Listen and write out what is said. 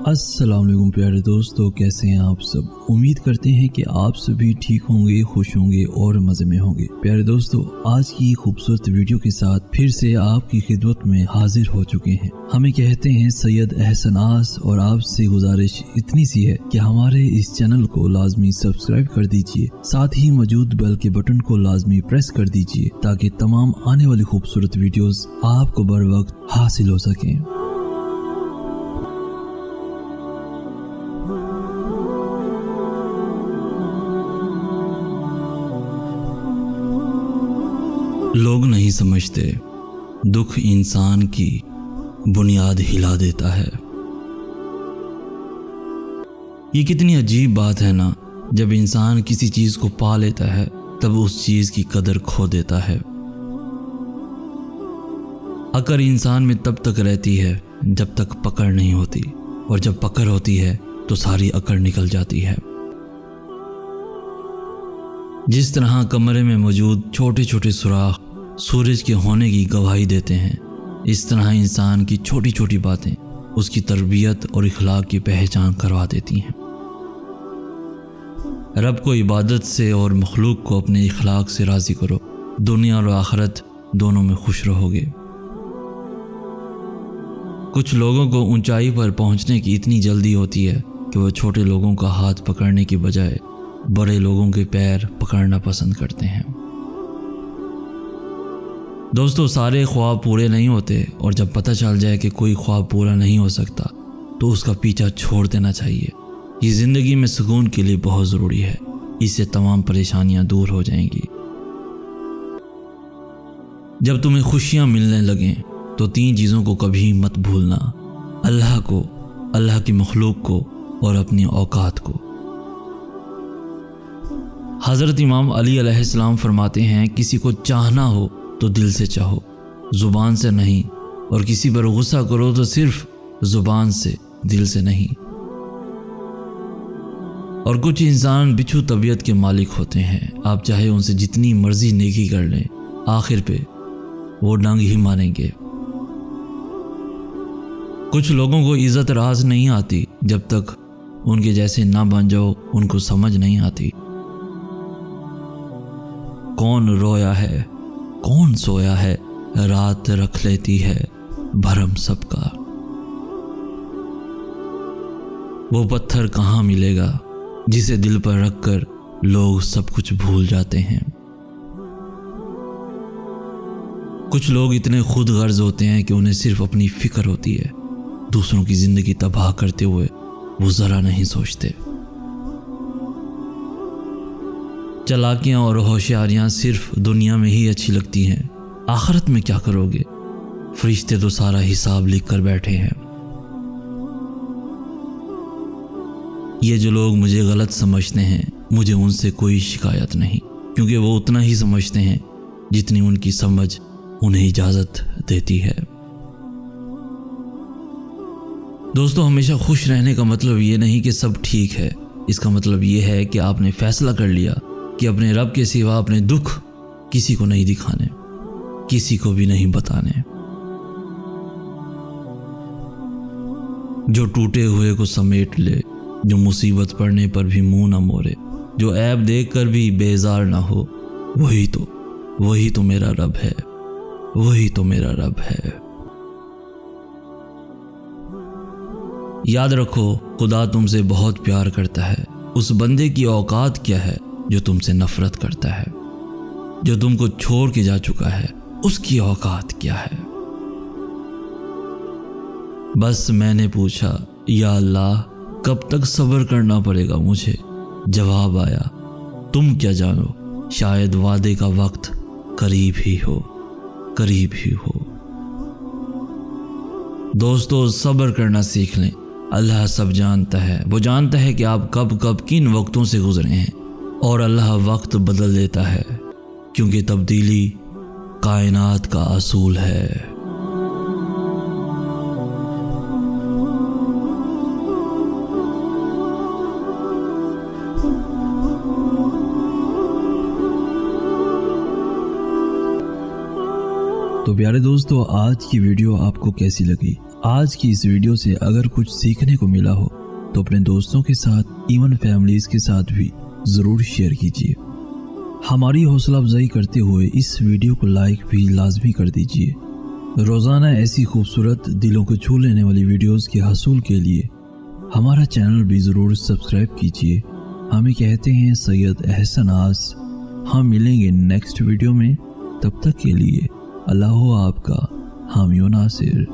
अस्सलाम वालेकुम प्यारे दोस्तों, कैसे हैं आप सब। उम्मीद करते हैं कि आप सभी ठीक होंगे, खुश होंगे और मज़े में होंगे। प्यारे दोस्तों, आज की खूबसूरत वीडियो के साथ फिर से आपकी खिदमत में हाजिर हो चुके हैं। हमें कहते हैं सैयद एहसनास, और आपसे गुजारिश इतनी सी है कि हमारे इस चैनल को लाजमी सब्सक्राइब कर दीजिए, साथ ही मौजूद बेल के बटन को लाजमी प्रेस कर दीजिए ताकि तमाम आने वाली खूबसूरत वीडियोस आपको बर वक्त हासिल हो सकें। लोग नहीं समझते, दुख इंसान की बुनियाद हिला देता है। ये कितनी अजीब बात है ना, जब इंसान किसी चीज को पा लेता है तब उस चीज की कदर खो देता है। अकड़ इंसान में तब तक रहती है जब तक पकड़ नहीं होती, और जब पकड़ होती है तो सारी अकड़ निकल जाती है। जिस तरह कमरे में मौजूद छोटे छोटे सुराख सूरज के होने की गवाही देते हैं, इस तरह इंसान की छोटी छोटी बातें उसकी तरबियत और इखलाक की पहचान करवा देती हैं। रब को इबादत से और मखलूक को अपने इखलाक से राज़ी करो, दुनिया और आखिरत दोनों में खुश रहोगे। कुछ लोगों को ऊंचाई पर पहुंचने की इतनी जल्दी होती है कि वह छोटे लोगों का हाथ पकड़ने की बजाय बड़े लोगों के पैर पकड़ना पसंद करते हैं। दोस्तों, सारे ख्वाब पूरे नहीं होते, और जब पता चल जाए कि कोई ख्वाब पूरा नहीं हो सकता तो उसका पीछा छोड़ देना चाहिए। ये ज़िंदगी में सुकून के लिए बहुत ज़रूरी है, इससे तमाम परेशानियां दूर हो जाएंगी। जब तुम्हें खुशियां मिलने लगें तो 3 चीज़ों को कभी मत भूलना: अल्लाह को, अल्लाह की मखलूक को और अपनी औकात को। हज़रत इमाम अली अलैहिस्सलाम फरमाते हैं, किसी को चाहना हो तो दिल से चाहो, ज़ुबान से नहीं, और किसी पर गुस्सा करो तो सिर्फ ज़ुबान से, दिल से नहीं। और कुछ इंसान बिच्छू तबीयत के मालिक होते हैं, आप चाहे उनसे जितनी मर्जी नेकी कर लें, आखिर पे वो डंग ही मानेंगे। कुछ लोगों को इज्जत राज नहीं आती जब तक उनके जैसे ना बन जाओ, उनको समझ नहीं आती। कौन रोया है, कौन सोया है, रात रख लेती है भरम सबका। वो पत्थर कहाँ मिलेगा जिसे दिल पर रखकर लोग सब कुछ भूल जाते हैं। कुछ लोग इतने खुद गर्ज होते हैं कि उन्हें सिर्फ अपनी फिक्र होती है, दूसरों की जिंदगी तबाह करते हुए वो जरा नहीं सोचते। चालाकियां और होशियारियां सिर्फ दुनिया में ही अच्छी लगती हैं, आखिरत में क्या करोगे? फरिश्ते तो सारा हिसाब लिख कर बैठे हैं। ये जो लोग मुझे गलत समझते हैं, मुझे उनसे कोई शिकायत नहीं, क्योंकि वो उतना ही समझते हैं जितनी उनकी समझ उन्हें इजाज़त देती है। दोस्तों, हमेशा खुश रहने का मतलब ये नहीं कि सब ठीक है। इसका मतलब ये है कि आपने फैसला कर लिया कि अपने रब के सिवा अपने दुख किसी को नहीं दिखाने, किसी को भी नहीं बताने। जो टूटे हुए को समेट ले, जो मुसीबत पड़ने पर भी मुंह न मोड़े, जो ऐब देख कर भी बेजार ना हो, वही तो मेरा रब है, वही तो मेरा रब है। याद रखो, खुदा तुमसे बहुत प्यार करता है। उस बंदे की औकात क्या है जो तुमसे नफरत करता है? जो तुमको छोड़ के जा चुका है, उसकी औकात क्या है? बस मैंने पूछा, या अल्लाह, कब तक सब्र करना पड़ेगा मुझे? जवाब आया, तुम क्या जानो, शायद वादे का वक्त करीब ही हो, करीब ही हो। दोस्तों, सब्र करना सीख लें। अल्लाह सब जानता है। वो जानता है कि आप कब कब किन वक्तों से गुजरे हैं, और अल्लाह वक्त बदल देता है, क्योंकि तब्दीली कायनात का असूल है। तो प्यारे दोस्तों, आज की वीडियो आपको कैसी लगी? आज की इस वीडियो से अगर कुछ सीखने को मिला हो तो अपने दोस्तों के साथ, इवन फैमिलीज के साथ भी ज़रूर शेयर कीजिए। हमारी हौसला अफजाई करते हुए इस वीडियो को लाइक भी लाजमी कर दीजिए। रोज़ाना ऐसी खूबसूरत, दिलों को छू लेने वाली वीडियोस के हसूल के लिए हमारा चैनल भी ज़रूर सब्सक्राइब कीजिए। हमें कहते हैं सैयद एहसन आस। हम मिलेंगे नेक्स्ट वीडियो में, तब तक के लिए अल्लाह आपका हामी नासिर।